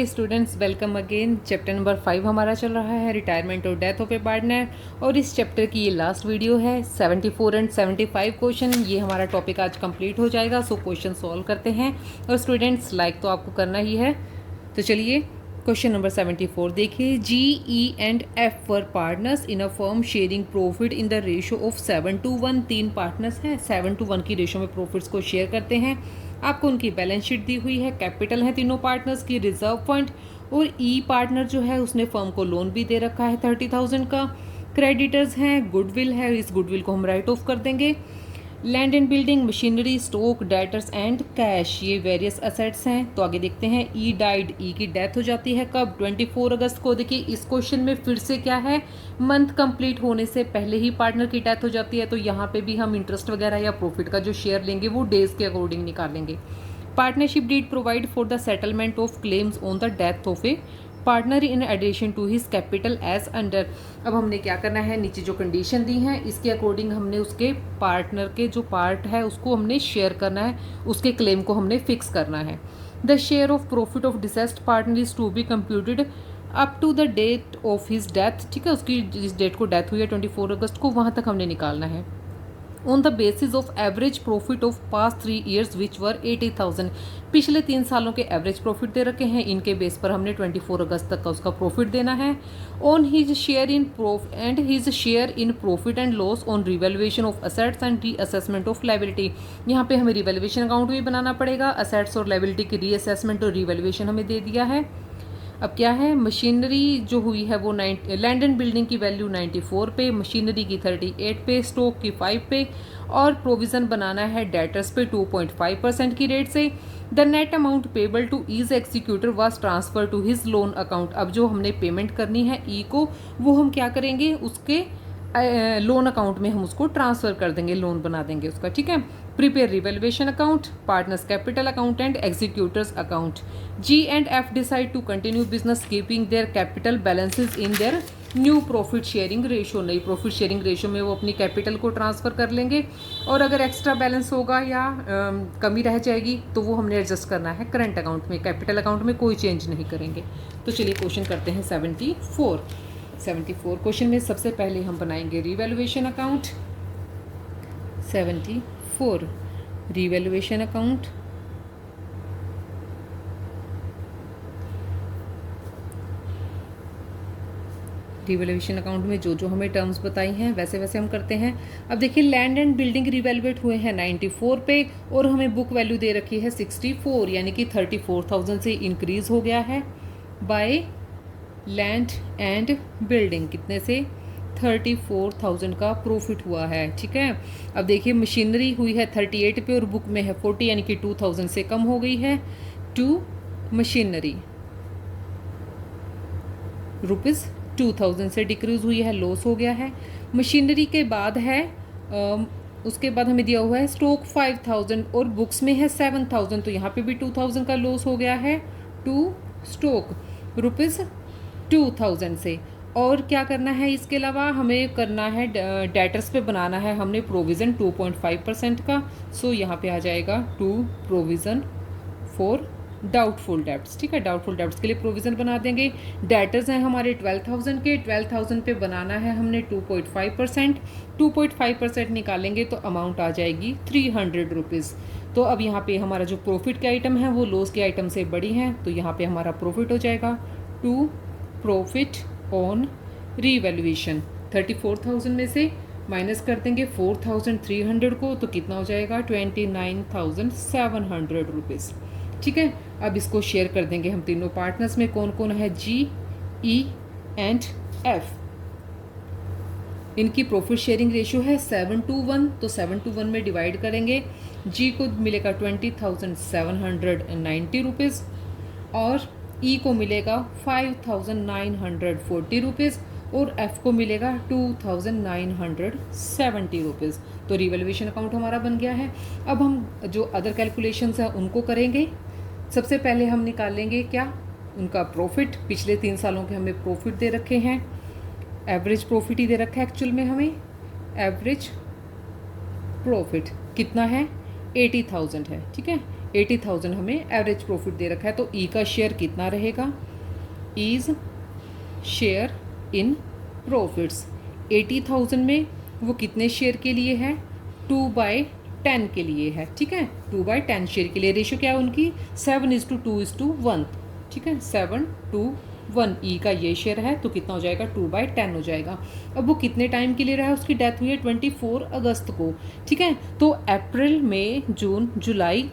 Okay students, welcome again. Chapter number 5 हमारा चल रहा है, रिटायरमेंट और डेथ ऑफ ए पार्टनर। और इस चैप्टर की ये लास्ट वीडियो है। 74 एंड 75 क्वेश्चन, ये हमारा टॉपिक आज कंप्लीट हो जाएगा। सो क्वेश्चन सॉल्व करते हैं। और स्टूडेंट्स, लाइक तो आपको करना ही है। तो चलिए क्वेश्चन नंबर 74 देखिए। जी, E and F were partners in a firm sharing profit in the ratio of 7:1। 3 partners हैं, 7:1 की रेशो में प्रॉफिट्स को शेयर करते हैं। आपको उनकी बैलेंस शीट दी हुई है। कैपिटल है तीनों पार्टनर्स की, रिजर्व फंड। और ई पार्टनर जो है उसने फर्म को लोन भी दे रखा है 30,000 का। क्रेडिटर्स हैं, गुडविल है, इस गुडविल को हम राइट ऑफ कर देंगे। Land and building, machinery, stock, debtors and cash, ये वेरियस असेट्स हैं। तो आगे देखते हैं। ई डाइड, ई की डेथ हो जाती है कब? 24 अगस्त को। देखिए इस क्वेश्चन में फिर से क्या है, मंथ कंप्लीट होने से पहले ही पार्टनर की डेथ हो जाती है। तो यहाँ पे भी हम इंटरेस्ट वगैरह या प्रॉफिट का जो शेयर लेंगे वो डेज के अकॉर्डिंग निकालेंगे। Partnership deed provide for the settlement of claims on the death of a partner in addition to his capital as under. अब हमने क्या करना है, नीचे जो कंडीशन दी है इसके अकॉर्डिंग हमने उसके पार्टनर के जो पार्ट है उसको हमने शेयर करना है, उसके क्लेम को हमने फिक्स करना है। The share of profit of deceased partner is to be computed up to the date of his death. ठीक है, उसकी जिस डेट को डेथ हुई है 24 अगस्त को, वहाँ तक हमने निकालना है। On the basis of average profit of past 3 years which were 80,000। पिछले 3 सालों के एवरेज प्रॉफिट दे रखे हैं, इनके बेस पर हमने 24 अगस्त तक का उसका प्रॉफिट देना है। On his share in his share in profit and loss on revaluation of assets and reassessment of liability. यहाँ पे हमें रिवैल्यूएशन अकाउंट भी बनाना पड़ेगा। असेट्स और लायबिलिटी की रीअसेसमेंट और रिवैल्यूएशन हमें दे दिया है। अब क्या है, मशीनरी जो हुई है वो लैंड एंड बिल्डिंग की वैल्यू 94 पे, मशीनरी की 38 पे, स्टॉक की 5 पे, और प्रोविज़न बनाना है डेटर्स पे 2.5% की रेट से। The net amount payable to his executor was transfer to his loan account. अब जो हमने पेमेंट करनी है ई को, वो हम क्या करेंगे, उसके लोन अकाउंट में हम उसको ट्रांसफ़र कर देंगे, लोन बना देंगे उसका। ठीक है। Prepare revaluation account, partners capital account and executors account. G and F decide to continue business keeping their capital balances in their new profit sharing ratio. नई प्रॉफिट शेयरिंग रेशो में वो अपनी कैपिटल को ट्रांसफ़र कर लेंगे, और अगर extra balance होगा या कमी रह जाएगी तो वो हमने एडजस्ट करना है करंट अकाउंट में। कैपिटल अकाउंट में कोई चेंज नहीं करेंगे। तो चलिए क्वेश्चन करते हैं 74 क्वेश्चन में सबसे पहले हम बनाएंगे revaluation account. 74 revaluation account. Revaluation account में जो जो हमें टर्म्स बताई हैं वैसे वैसे हम करते हैं। अब देखिए, लैंड एंड बिल्डिंग रिवैल्यूएट हुए हैं 94 पे, और हमें बुक वैल्यू दे रखी है 64, यानी कि 34,000 से इंक्रीज हो गया है बाय लैंड एंड बिल्डिंग। कितने से? 34,000 का प्रॉफिट हुआ है। ठीक है। अब देखिए, मशीनरी हुई है 38 पे और बुक में है 40, यानी कि 2,000 से कम हो गई है। टू मशीनरी रुपीज़ 2,000 से डिक्रीज हुई है, लॉस हो गया है। मशीनरी के बाद है उसके बाद हमें दिया हुआ है स्टॉक 5,000 और बुक्स में है 7,000, तो यहाँ पे भी 2,000 का लॉस हो गया है टू स्टॉक रुपीज़ 2,000 से। और क्या करना है, इसके अलावा हमें करना है डेटर्स पे बनाना है हमने प्रोविज़न 2.5% का। सो यहाँ पे आ जाएगा to provision for doubtful debts. ठीक है, डाउटफुल डेब्ट्स के लिए प्रोविज़न बना देंगे। डेटर्स हैं हमारे 12,000 के, 12,000 पे बनाना है हमने 2.5%। 2.5% निकालेंगे तो अमाउंट आ जाएगी 300 रुपीज़। तो अब यहाँ पे हमारा जो प्रॉफिट के आइटम है वो लॉस के आइटम से बड़ी हैं, तो यहाँ पे हमारा प्रॉफिट हो जाएगा टू प्रॉफिट ऑन रीवैल्यूएशन। 34,000 में से माइनस कर देंगे 4,300 को, तो कितना हो जाएगा? 29,700 रुपीज़। ठीक है। अब इसको शेयर कर देंगे हम तीनों पार्टनर्स में। कौन कौन है? जी, ई एंड एफ। इनकी प्रॉफिट शेयरिंग रेशियो है 7:1, तो 7:1 में डिवाइड करेंगे। जी को मिलेगा 20,790 रुपीज़, और ई को मिलेगा 5,940 रुपीज़, और एफ को मिलेगा 2,970 रुपीज़। तो रिवैल्यूएशन अकाउंट हमारा बन गया है। अब हम जो अदर कैलकुलेशंस हैं उनको करेंगे। सबसे पहले हम निकालेंगे क्या, उनका प्रॉफिट। पिछले 3 सालों के हमें प्रॉफिट दे रखे हैं, एवरेज प्रॉफिट ही दे रखा है एक्चुअल में हमें। एवरेज प्रॉफिट कितना है? 80,000 है। ठीक है, 80,000 हमें एवरेज प्रॉफिट दे रखा है, तो ई का शेयर कितना रहेगा, इज शेयर इन प्रॉफिट्स 80,000 में वो कितने शेयर के लिए है, 2/10 के लिए है, ठीक है, 2/10 शेयर के लिए। रेशो क्या है उनकी, 7:2:1, ठीक है, 7:1। ई का ये शेयर है तो कितना हो जाएगा, 2/10 हो जाएगा। अब वो कितने टाइम के लिए रहा है, उसकी डेथ हुई है 24 अगस्त को, ठीक है। तो अप्रैल, मई, जून, जुलाई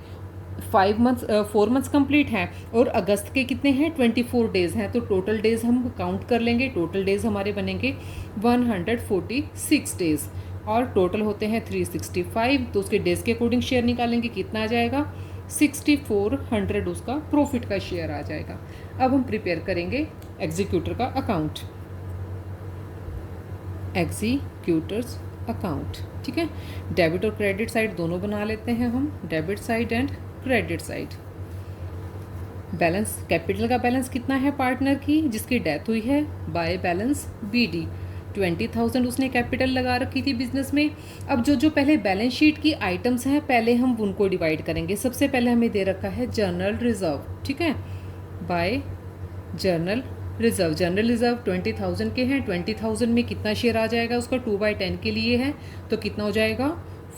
4 मंथ्स कंप्लीट हैं, और अगस्त के कितने हैं, 24 डेज़ हैं। तो टोटल डेज़ हम काउंट कर लेंगे, टोटल डेज़ हमारे बनेंगे 146 डेज़, और टोटल होते हैं 365। तो उसके डेज़ के अकॉर्डिंग शेयर निकालेंगे, कितना आ जाएगा, 6400 उसका प्रॉफिट का शेयर आ जाएगा। अब हम प्रिपेयर करेंगे एग्जीक्यूटर का अकाउंट, एग्जीक्यूटर्स अकाउंट, ठीक है। डेबिट और क्रेडिट साइड दोनों बना लेते हैं हम, debit side and credit side. Balance, capital का बैलेंस कितना है पार्टनर की जिसकी डेथ हुई है, बाय बैलेंस BD 20,000 उसने कैपिटल लगा रखी थी बिजनेस में। अब जो पहले बैलेंस शीट की आइटम्स हैं पहले हम उनको डिवाइड करेंगे। सबसे पहले हमें दे रखा है जर्नल रिजर्व, ठीक है, by journal reserve. General reserve 20,000 के हैं, 20,000 में कितना शेयर आ जाएगा उसका, 2/10 के लिए है, तो कितना हो जाएगा,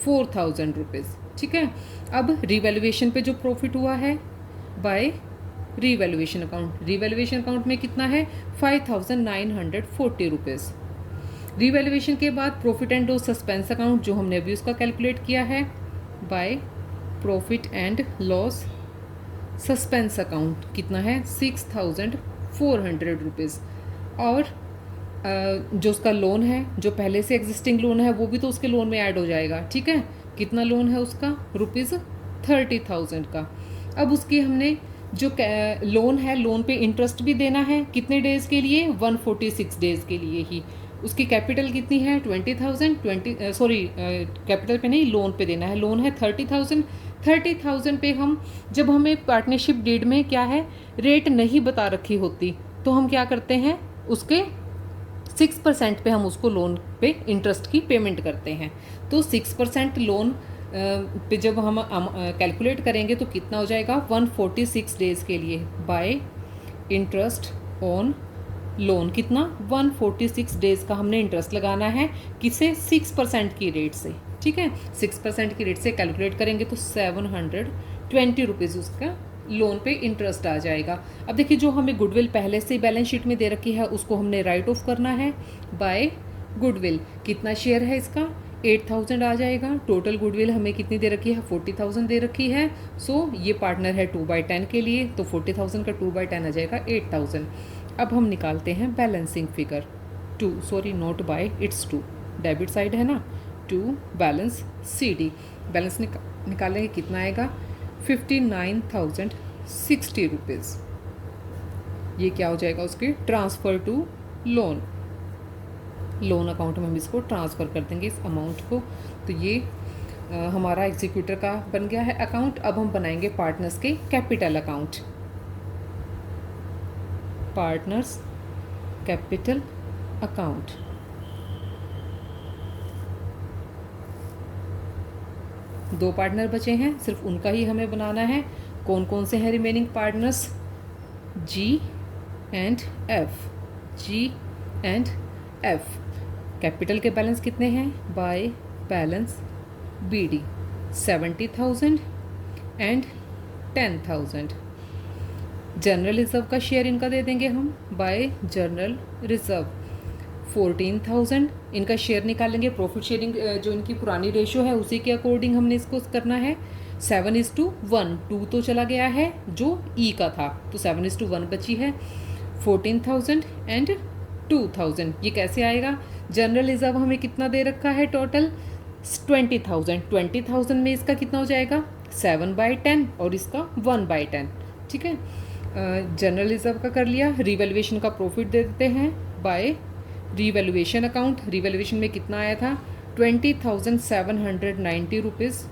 4,000 रुपीज़, ठीक है। अब रिवैल्यूएशन पे जो प्रॉफिट हुआ है by revaluation account, revaluation account में कितना है, 5,940 रुपीज़। रिवैल्यूएशन के बाद profit and loss suspense account जो हमने अभी उसका कैलकुलेट किया है by profit and loss suspense account, कितना है, 6,400 रुपीज़। और जो उसका लोन है, जो पहले से एग्जिस्टिंग लोन है वो भी तो उसके लोन में ऐड हो जाएगा, ठीक है। कितना लोन है उसका, ₹30,000 का। अब उसकी हमने जो लोन है, लोन पे इंटरेस्ट भी देना है, कितने डेज़ के लिए, 146 डेज़ के लिए ही। उसकी कैपिटल कितनी है, 20,000, कैपिटल पे नहीं, लोन पे देना है, लोन है 30,000। 30,000 पे हम, जब हमें पार्टनरशिप डीड में क्या है, रेट नहीं बता रखी होती, तो हम क्या करते हैं, उसके 6% पे हम उसको लोन पे इंटरेस्ट की पेमेंट करते हैं। तो 6% लोन पे जब हम कैलकुलेट करेंगे तो कितना हो जाएगा, 146 डेज़ के लिए बाय इंटरेस्ट ऑन लोन, कितना, 146 डेज़ का हमने इंटरेस्ट लगाना है, किसे, 6% की रेट से, ठीक है। 6% की रेट से कैलकुलेट करेंगे तो 720 रुपीज़ उसका लोन पे इंटरेस्ट आ जाएगा। अब देखिए जो हमें गुडविल पहले से बैलेंस शीट में दे रखी है उसको हमने राइट ऑफ करना है बाय गुडविल। कितना शेयर है इसका, 8,000 आ जाएगा। टोटल गुडविल हमें कितनी दे रखी है, 40,000 दे रखी है। सो ये पार्टनर है 2/10 के लिए, तो 40,000 का 2/10 आ जाएगा 8,000। अब हम निकालते हैं balancing figure, note by, its 2, debit side है ना, 2 बैलेंस CD। बैलेंस निकालेंगे, कितना आएगा, 59,060 रुपीज़। ये क्या हो जाएगा, उसके ट्रांसफ़र टू लोन अकाउंट में हम इसको ट्रांसफ़र कर देंगे इस अमाउंट को। तो ये हमारा एग्जीक्यूटर का बन गया है अकाउंट। अब हम बनाएंगे पार्टनर्स के capital account, partners capital account. दो पार्टनर बचे हैं, सिर्फ उनका ही हमें बनाना है। कौन कौन से हैं remaining partners, G and F, G and F। Capital के बैलेंस कितने हैं, by balance BD 70,000 and 10,000। General reserve का शेयर इनका दे देंगे हम बाय जनरल रिजर्व 14,000। इनका शेयर निकालेंगे, प्रॉफिट शेयरिंग जो इनकी पुरानी रेशो है उसी के अकॉर्डिंग हमने इसको करना है। 7:1, 2 तो चला गया है जो E का था, तो 7:1 बची है। 14,000 एंड 2,000, ये कैसे आएगा, जनरल रिजर्व हमें कितना दे रखा है टोटल, 20,000। 20,000 में इसका कितना हो जाएगा, 7/10 और इसका 1/10, ठीक है। जनरल रिजर्व का कर लिया। रिवैल्यूएशन का प्रॉफिट दे देते हैं बाय रिवैल्यूएशन अकाउंट। रिवैल्यूएशन में कितना आया था, 20,790 रुपीज़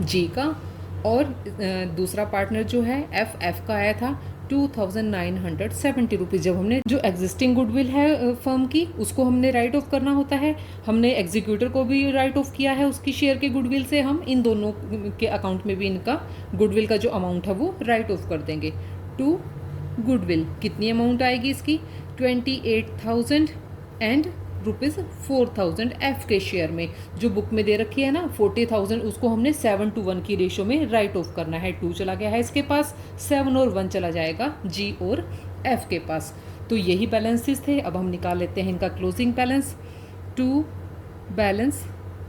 G का, और दूसरा पार्टनर जो है F का आया था ₹2,970। जब हमने जो एग्जिस्टिंग गुडविल है फर्म की उसको हमने राइट ऑफ करना होता है, हमने एग्जीक्यूटर को भी राइट ऑफ किया है उसकी शेयर के गुडविल से, हम इन दोनों के अकाउंट में भी इनका गुडविल का जो अमाउंट है वो राइट ऑफ कर देंगे। टू गुडविल कितनी अमाउंट आएगी इसकी, 28,000 एंड ₹4,000 एफ के शेयर में। जो बुक में दे रखी है ना 40,000, उसको हमने 7:1 की रेशो में राइट ऑफ करना है। 2 चला गया है इसके पास, 7 और 1 चला जाएगा जी और एफ के पास। तो यही बैलेंसेस थे। अब हम निकाल लेते हैं इनका closing balance. To balance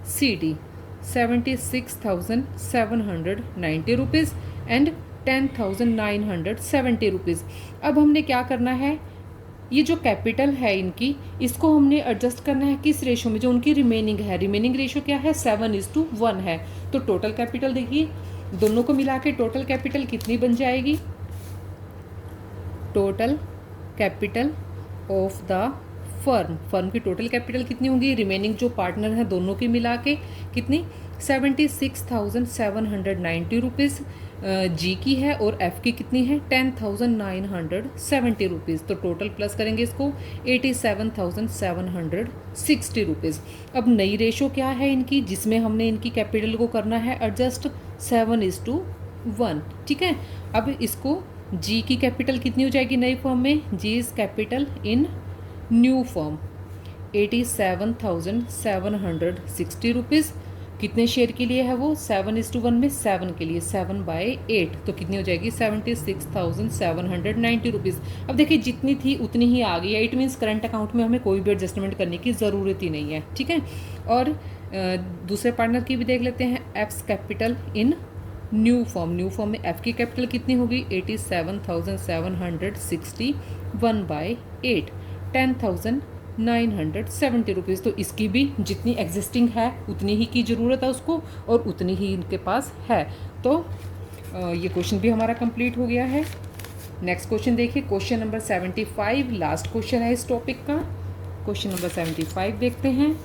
C D ₹76,790 and ₹10,970। अब हमने क्या करना है, ये जो कैपिटल है इनकी, इसको हमने एडजस्ट करना है किस रेशो में, जो उनकी रिमेनिंग है। रिमेनिंग रेशो क्या है, 7:1 है। तो टोटल कैपिटल देखिए, दोनों को मिला के टोटल कैपिटल कितनी बन जाएगी, total capital of the firm की टोटल कैपिटल कितनी होगी, रिमेनिंग जो पार्टनर है दोनों की मिला के कितनी, ₹76,790 जी की है, और एफ की कितनी है, ₹10,970। तो टोटल प्लस करेंगे इसको, ₹87,760। अब नई रेशो क्या है इनकी, जिसमें हमने इनकी कैपिटल को करना है एडजस्ट, 7:1। ठीक है। अब इसको जी की कैपिटल कितनी हो जाएगी नई फर्म में, G is capital in new firm, ₹87,760। कितने शेयर के लिए है वो, 7:1 में 7 के लिए, 7/8। तो कितनी हो जाएगी, ₹76,790। अब देखिए जितनी थी उतनी ही आ गई है। इट मीन्स करंट अकाउंट में हमें कोई भी एडजस्टमेंट करने की ज़रूरत ही नहीं है। ठीक है। और दूसरे पार्टनर की भी देख लेते हैं, F's capital in new form में एफ की कैपिटल कितनी होगी, 87,760 1/8, ₹10,970। तो इसकी भी जितनी एग्जिस्टिंग है उतनी ही की ज़रूरत है उसको, और उतनी ही इनके पास है। तो ये क्वेश्चन भी हमारा कंप्लीट हो गया है। नेक्स्ट क्वेश्चन देखिए, क्वेश्चन नंबर 75, लास्ट क्वेश्चन है इस टॉपिक का। क्वेश्चन नंबर 75 देखते हैं।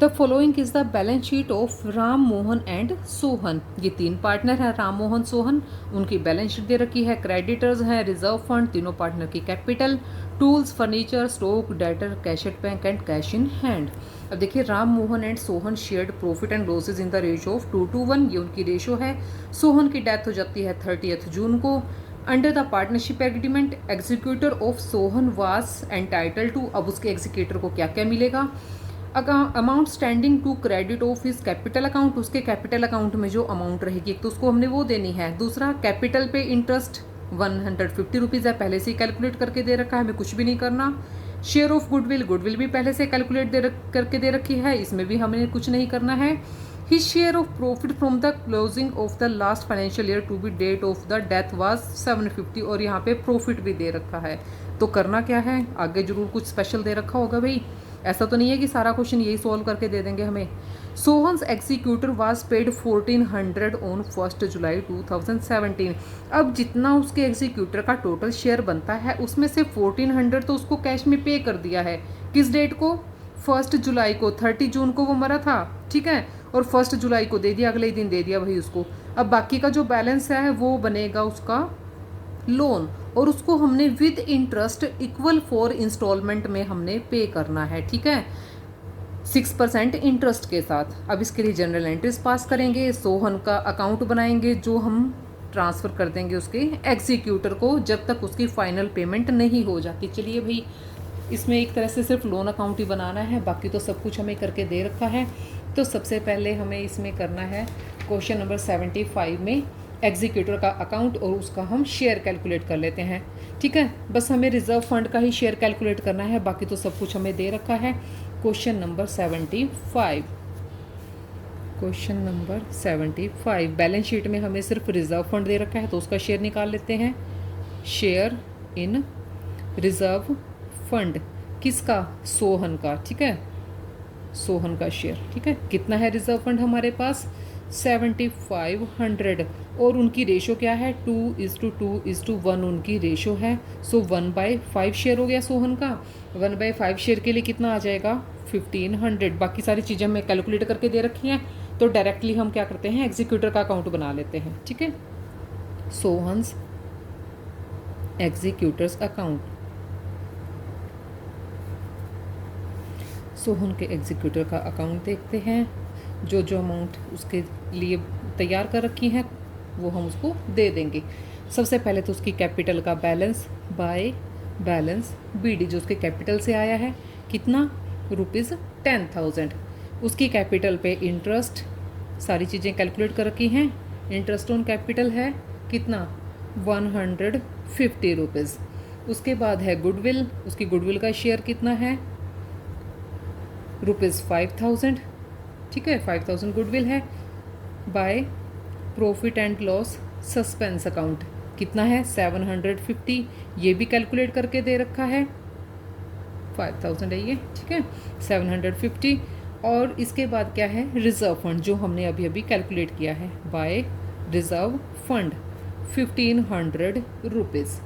The following is the balance sheet of Ram Mohan and Sohan. ये 3 पार्टनर हैं, राम मोहन सोहन, उनकी बैलेंस शीट दे रखी है। क्रेडिटर्स हैं, रिजर्व फंड, तीनों पार्टनर की capital, tools, furniture, stock, debtor, cash at bank and cash in hand. अब देखिए, Ram Mohan and Sohan shared profit and losses in the ratio of 2:1। ये उनकी रेशो है। सोहन की डेथ हो जाती है 30 जून को। Under the partnership agreement executor of Sohan was entitled to, अब उसके एग्जीक्यूटर को क्या क्या मिलेगा, amount standing to credit of his capital account, उसके कैपिटल अकाउंट में जो अमाउंट रहेगी एक तो उसको हमने वो देनी है। दूसरा, कैपिटल पे इंटरेस्ट ₹150 है, पहले से ही कैलकुलेट करके दे रखा है, हमें कुछ भी नहीं करना। शेयर ऑफ गुडविल भी पहले से कैलकुलेट करके दे रखी है, इसमें भी हमें कुछ नहीं करना है। His share of profit from the closing of the last financial year to be date of the death was 750, और यहाँ पे प्रॉफिट भी दे रखा है। तो करना क्या है, आगे जरूर कुछ स्पेशल दे रखा होगा भाई, ऐसा तो नहीं है कि सारा क्वेश्चन यही सॉल्व करके दे देंगे हमें। Sohan's executor was paid 1400 on 1 जुलाई 2017। अब जितना उसके एग्जीक्यूटर का टोटल शेयर बनता है उसमें से 1400 तो उसको कैश में पे कर दिया है। किस डेट को, 1 जुलाई को। 30 जून को वो मरा था, ठीक है, और 1 जुलाई को दे दिया, अगले ही दिन दे दिया भाई उसको। अब बाकी का जो बैलेंस है वो बनेगा उसका लोन, और उसको हमने विद इंटरेस्ट इक्वल 4 इंस्टॉलमेंट में हमने पे करना है। ठीक है, 6% इंटरेस्ट के साथ। अब इसके लिए जनरल एंट्रीज पास करेंगे, सोहन का अकाउंट बनाएंगे जो हम ट्रांसफ़र कर देंगे उसके एग्जीक्यूटर को जब तक उसकी फाइनल पेमेंट नहीं हो जाती। चलिए भाई, इसमें एक तरह से सिर्फ लोन अकाउंट ही बनाना है, बाकी तो सब कुछ हमें करके दे रखा है। तो सबसे पहले हमें इसमें करना है क्वेश्चन नंबर 75 में एग्जीक्यूटर का अकाउंट, और उसका हम शेयर कैलकुलेट कर लेते हैं। ठीक है, बस हमें रिजर्व फंड का ही शेयर कैलकुलेट करना है, बाकी तो सब कुछ हमें दे रखा है। Question number 75, question number 75, balance sheet में हमें सिर्फ रिजर्व फंड दे रखा है तो उसका शेयर निकाल लेते हैं। शेयर इन रिजर्व फंड किसका, सोहन का। ठीक है, सोहन का शेयर। ठीक है, कितना है रिजर्व फंड हमारे पास, 7500, और उनकी रेशो क्या है, 2:2:1 उनकी रेशो है। सो 1/5 शेयर हो गया सोहन का। 1/5 शेयर के लिए कितना आ जाएगा, 1500। बाकी सारी चीज़ें हमें कैलकुलेट करके दे रखी हैं, तो डायरेक्टली हम क्या करते हैं, एग्जीक्यूटर का अकाउंट बना लेते हैं। ठीक है, सोहन्स एग्जीक्यूटर्स अकाउंट। सोहन के एग्जीक्यूटर का अकाउंट देखते हैं। जो जो अमाउंट उसके लिए तैयार कर रखी हैं वो हम उसको दे देंगे। सबसे पहले तो उसकी कैपिटल का बैलेंस बाय बैलेंस बीडी, जो उसके कैपिटल से आया है कितना, ₹10,000। उसकी कैपिटल पे इंटरेस्ट, सारी चीज़ें कैलकुलेट कर रखी हैं। इंटरेस्ट ऑन कैपिटल है कितना, ₹150। उसके बाद है गुडविल, उसकी गुडविल का शेयर कितना है, ₹5,000। ठीक है, 5,000 गुडविल है। By profit and loss suspense account कितना है, 750। ये भी कैलकुलेट करके दे रखा है, 5,000 है ये। ठीक है, 750। और इसके बाद क्या है, रिजर्व फंड, जो हमने अभी अभी कैलकुलेट किया है। By reserve fund ₹1,500।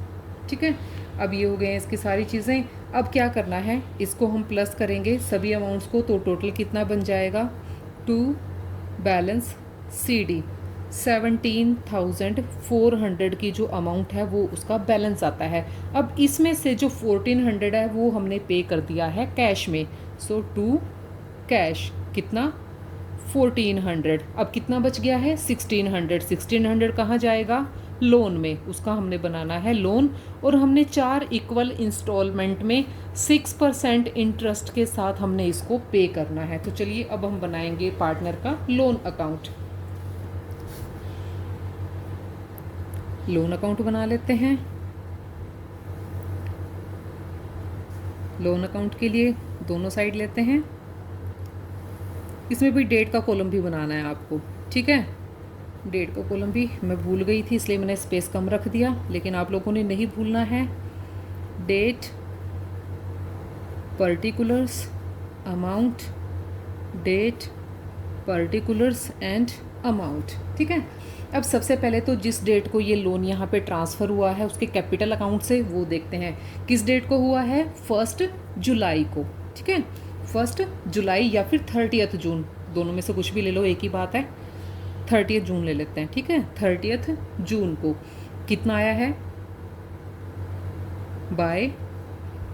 ठीक है, अब ये हो गए हैं इसकी सारी चीज़ें। अब क्या करना है, इसको हम प्लस करेंगे सभी अमाउंट्स को, तो टोटल कितना बन जाएगा, टू बैलेंस CD 17,400 की जो अमाउंट है वो उसका बैलेंस आता है। अब इसमें से जो 1,400 है वो हमने पे कर दिया है कैश में, सो टू कैश कितना, 1,400। अब कितना बच गया है, 1,600। 1,600 कहाँ जाएगा, लोन में, उसका हमने बनाना है लोन। और हमने 4 इक्वल इंस्टॉलमेंट में 6% इंटरेस्ट के साथ हमने इसको पे करना है। तो चलिए अब हम बनाएंगे पार्टनर का लोन अकाउंट। लोन अकाउंट बना लेते हैं। लोन अकाउंट के लिए दोनों साइड लेते हैं। इसमें भी डेट का कॉलम भी बनाना है आपको। ठीक है, डेट का कॉलम भी मैं भूल गई थी इसलिए मैंने स्पेस कम रख दिया, लेकिन आप लोगों ने नहीं भूलना है। Date, particulars, amount, date, particulars and amount. ठीक है, अब सबसे पहले तो जिस डेट को ये लोन यहाँ पे ट्रांसफ़र हुआ है उसके कैपिटल अकाउंट से, वो देखते हैं किस डेट को हुआ है, 1 जुलाई को। ठीक है, 1 जुलाई या फिर 30 जून, दोनों में से कुछ भी ले लो, एक ही बात है। 30 जून ले लेते हैं। ठीक है, 30 जून को कितना आया है, बाय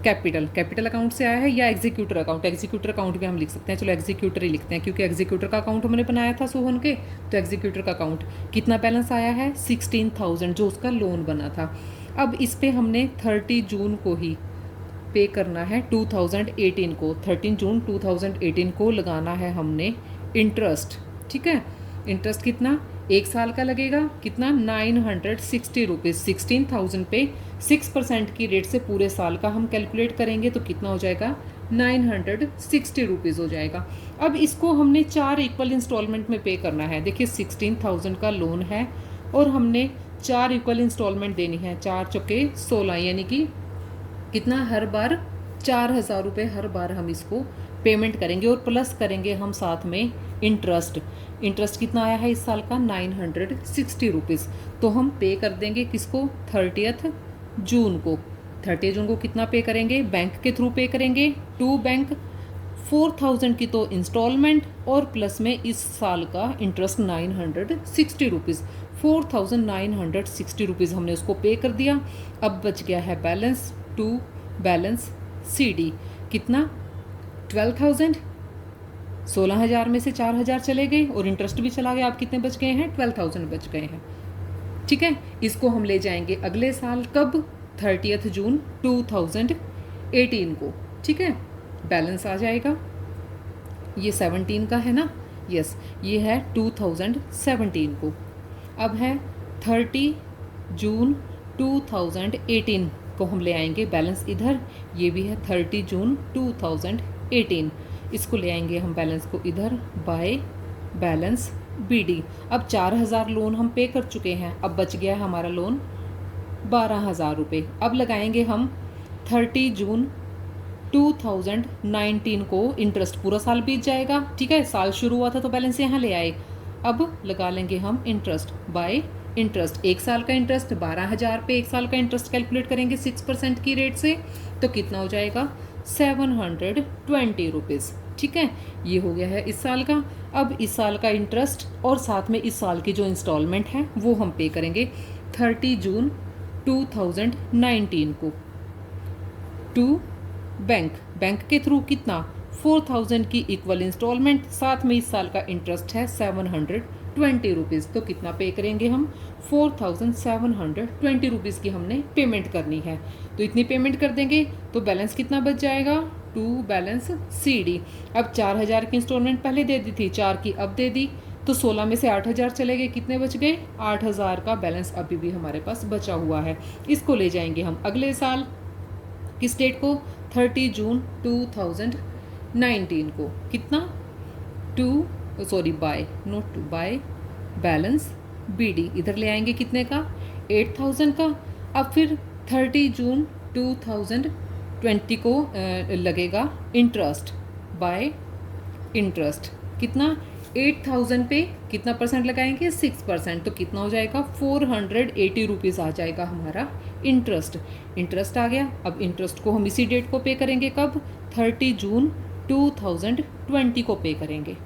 कैपिटल, कैपिटल अकाउंट से आया है या एग्जीक्यूटर अकाउंट, एग्जीक्यूटर अकाउंट भी हम लिख सकते हैं। चलो एग्जीक्यूटर ही लिखते हैं क्योंकि एग्जीक्यूटर का अकाउंट हमने बनाया था सोहन के, तो एग्जीक्यूटर का अकाउंट कितना बैलेंस आया है, 16,000 जो उसका लोन बना था। अब इस पे हमने 30 जून को ही पे करना है 2018 को, 13 जून 2018 को लगाना है हमने इंटरेस्ट। ठीक है, इंटरेस्ट कितना, 1 साल का लगेगा कितना, 960 रुपीज़। 16,000 पे 6% की रेट से पूरे साल का हम कैलकुलेट करेंगे तो कितना हो जाएगा, 960 रुपीज़ हो जाएगा। अब इसको हमने 4 इक्वल इंस्टॉलमेंट में पे करना है। देखिए 16,000 का लोन है और हमने 4 इक्वल इंस्टॉलमेंट देनी है, 4 चौके 16, यानी कि कितना, हर बार 4,000 रुपये हर बार हम इसको पेमेंट करेंगे और प्लस करेंगे हम साथ में इंटरेस्ट। इंटरेस्ट कितना आया है इस साल का, 960 रुपीज़। तो हम पे कर देंगे किसको, 30 जून को। 30 जून को कितना पे करेंगे, बैंक के थ्रू पे करेंगे टू बैंक, 4,000 की तो इंस्टॉलमेंट और प्लस में इस साल का इंटरेस्ट 960 रुपीज़। 4,960 रुपीज़ हमने उसको पे कर दिया। अब बच गया है बैलेंस टू बैलेंस CD कितना, 12,000। 16,000 में से 4,000 चले गए और इंटरेस्ट भी चला गया। आप कितने बच गए हैं, 12,000 बच गए हैं। ठीक है, इसको हम ले जाएंगे अगले साल, कब, 30 जून 2018 को। ठीक है, बैलेंस आ जाएगा, ये 17 का है ना, यस, ये है 2017 को। अब है 30 जून 2018 को हम ले आएंगे बैलेंस इधर, ये भी है 30 जून 2018, इसको ले आएंगे हम बैलेंस को इधर, बाय बैलेंस BD। अब 4,000 लोन हम पे कर चुके हैं, अब बच गया है हमारा लोन 12,000 रुपये। अब लगाएंगे हम 30 जून 2019 को इंटरेस्ट, पूरा साल बीत जाएगा। ठीक है, साल शुरू हुआ था तो बैलेंस यहाँ ले आए। अब लगा लेंगे हम इंटरेस्ट बाय इंटरेस्ट, 1 साल का इंटरेस्ट 12,000 पे 1 साल का इंटरेस्ट कैलकुलेट करेंगे 6% की रेट से, तो कितना हो जाएगा, 720 रुपीज़। ठीक है, ये हो गया है इस साल का। अब इस साल का इंटरेस्ट और साथ में इस साल की जो इंस्टॉलमेंट है वो हम पे करेंगे। 30 जून 2019 को। टू बैंक के थ्रू कितना 4000 की इक्वल इंस्टॉलमेंट, साथ में इस साल का इंटरेस्ट है 720 रुपीज़। तो कितना पे करेंगे हम 4720 रुपीज़ की हमने पेमेंट करनी है। तो इतनी पेमेंट कर देंगे तो बैलेंस कितना बच जाएगा, टू बैलेंस CD। अब 4000 की इंस्टॉलमेंट पहले दे दी थी, 4 की अब दे दी, तो 16 में से 8000 चले गए, कितने बच गए 8000 का बैलेंस अभी भी हमारे पास बचा हुआ है। इसको ले जाएंगे हम अगले साल, किस डेट को 30 जून 2019 को। कितना बाय बैलेंस BD इधर ले आएंगे, कितने का 8000 का। अब फिर 30 जून 2020 को लगेगा इंटरेस्ट, बाय इंटरेस्ट कितना 8000 पे कितना परसेंट लगाएंगे 6%, तो कितना हो जाएगा 480 रुपीज़ आ जाएगा हमारा इंटरेस्ट आ गया। अब इंटरेस्ट को हम इसी डेट को पे करेंगे, कब 30 जून 2020 को पे करेंगे।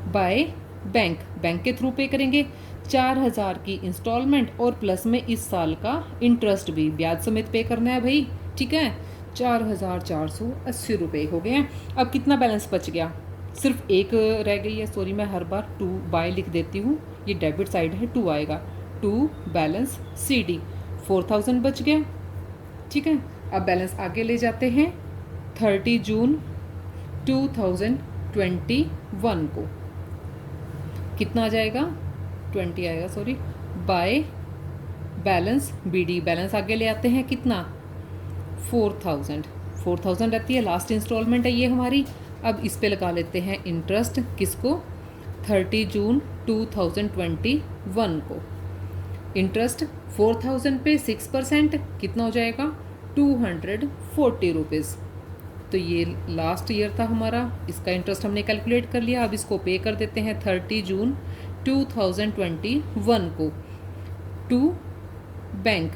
बाय बैंक के थ्रू पे करेंगे, 4000 की इंस्टॉलमेंट और प्लस में इस साल का इंटरेस्ट भी ब्याज समेत पे करना है भाई, ठीक है। 4480 रुपये हो गए हैं। अब कितना बैलेंस बच गया, सिर्फ एक रह गई है, सॉरी मैं हर बार टू बाय लिख देती हूँ, ये डेबिट साइड है, 2 आएगा, टू बैलेंस CD 4000 बच गया, ठीक है। अब बैलेंस आगे ले जाते हैं 30 जून 2021 को, कितना आ जाएगा 20 आएगा, sorry, by balance BD balance आगे ले आते हैं, कितना 4000 रहती है, लास्ट इंस्टॉलमेंट है ये हमारी। अब इस पे लगा लेते हैं इंटरेस्ट, किसको 30 जून 2021 को। इंटरेस्ट 4000 पे 6% कितना हो जाएगा 240 रुपीज़। तो ये लास्ट ईयर था हमारा, इसका इंटरेस्ट हमने कैलकुलेट कर लिया। अब इसको पे कर देते हैं 30 जून 2021 को। टू बैंक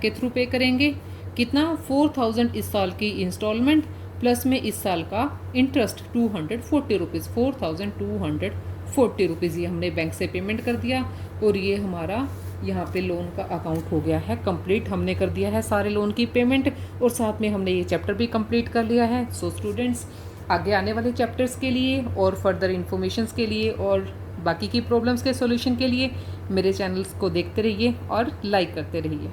के थ्रू पे करेंगे, कितना 4000 इस साल की इंस्टॉलमेंट प्लस में इस साल का इंटरेस्ट 240 रुपीज़, 4240 रुपीज़ ये हमने बैंक से पेमेंट कर दिया। और ये हमारा यहाँ पे लोन का अकाउंट हो गया है कंप्लीट, हमने कर दिया है सारे लोन की पेमेंट और साथ में हमने ये चैप्टर भी कंप्लीट कर लिया है। सो स्टूडेंट्स, आगे आने वाले चैप्टर्स के लिए और फर्दर इन्फॉर्मेशंस के लिए और बाकी की प्रॉब्लम्स के सॉल्यूशन के लिए मेरे चैनल्स को देखते रहिए और लाइक करते रहिए।